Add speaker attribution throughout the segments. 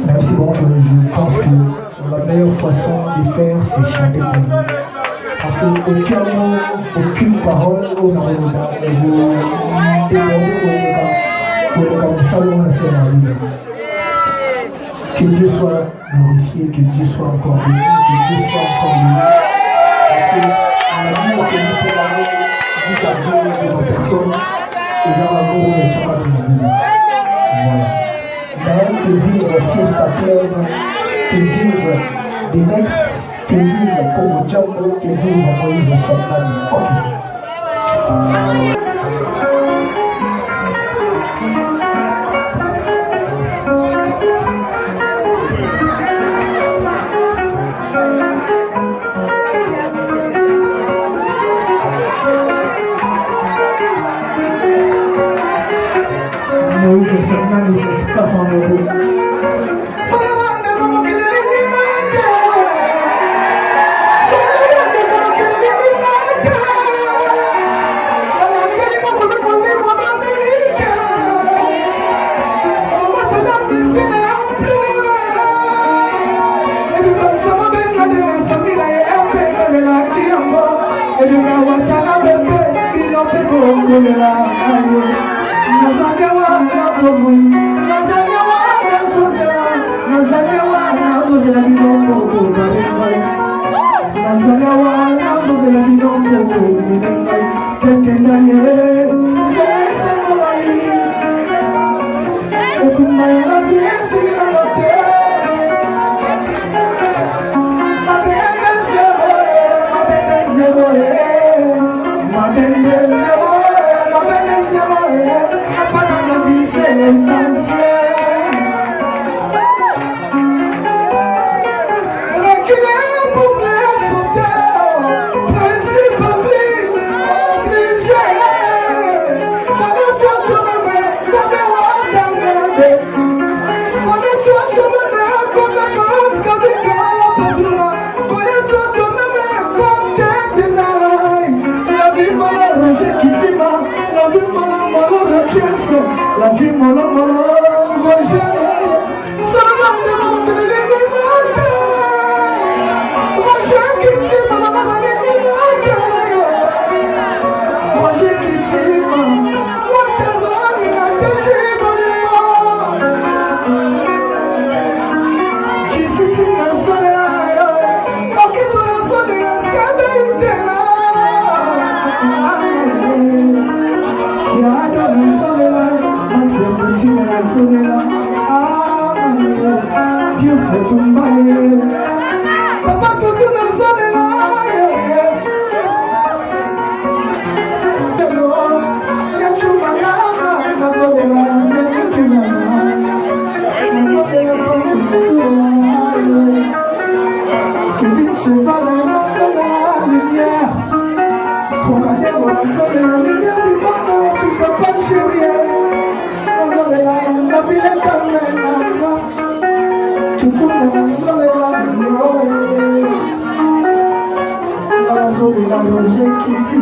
Speaker 1: Merci beaucoup. Je pense que la meilleure façon de faire, c'est chanter pour vous. Parce que aucun mot, aucune parole, on n'a pas de vous que Dieu soit glorifié, que Dieu soit encore béni, que Dieu soit encore béni. Parce que l'amour que nous pouvons avoir vis-à-vis de nos personnes, ils ont l'amour de Dieu. Voilà. Même que vivre fiesta pleine, que vivre the next, que vivre comme Django, que vivre Moïse Santani. Ok. Moïse Santani se passe en Europe. vie molo molo Roger Seulement de mon Roger Kitty Mama Roger Kitty Dieu c'est ton bail Papa tout le monde tu vis cheval dans la lumière ton cadet dans la lumière du monde puis papa chéri la vie est quand même tu connais la soleil la soleil la Roger Kitty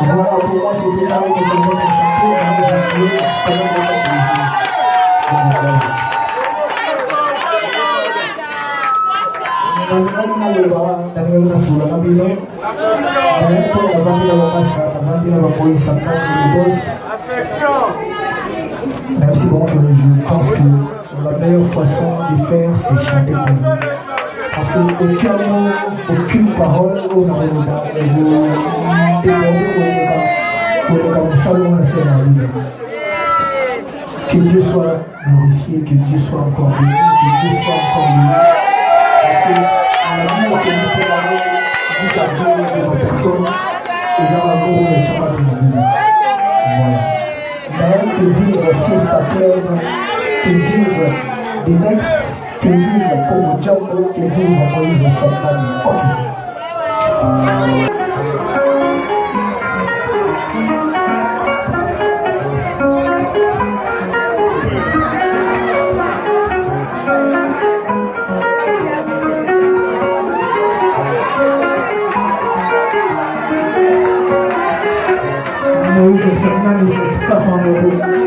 Speaker 1: Voilà pour moi c'était là où je devais chanter, même si bon, je pense que la meilleure façon de faire, c'est chanter pour vous. Parce qu'aucun mot, aucune parole, on n'a pas que Dieu soit glorifié, que Dieu soit encore béni, que Dieu soit encore béni. Parce que l'amour que nous pouvons avoir, vous avez de nos personnes, nous avons un de chaque Voilà. Mais que vivre fiesta club, que vivre des next, que vivre comme Django, que vivre Moïse Santana. Ok. Moïse Santana, c'est pas son nom.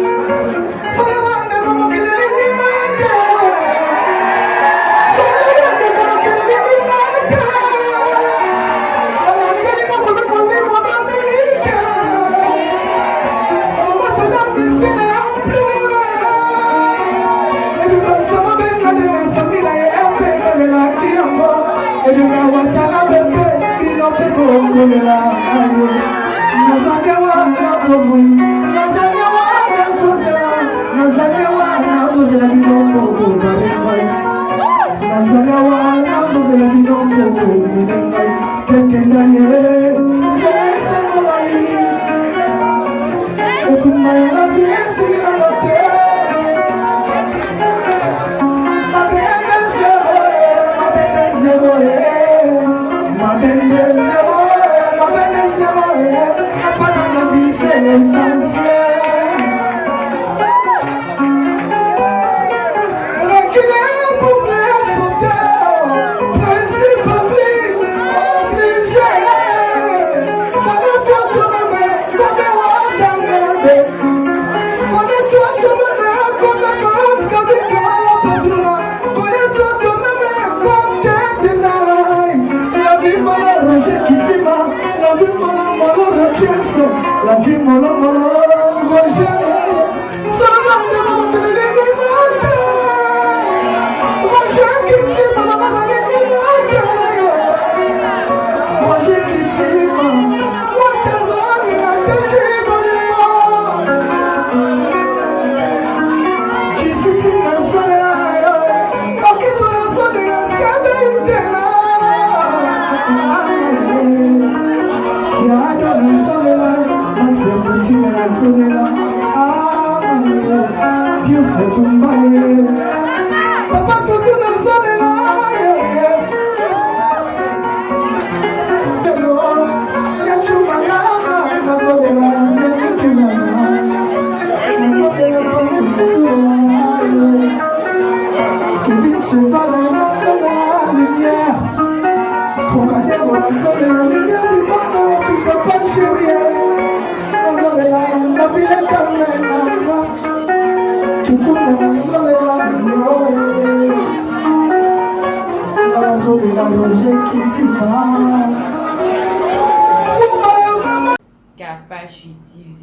Speaker 1: La vie molo molo Roger Seulement de mon Roger Kitty Mama Roger Kitty nazolela lumière du monde opi papa chérie nazolela na vile kamenanga tukuna nazolela yoe nazolela Roger Kitima
Speaker 2: Capache TV.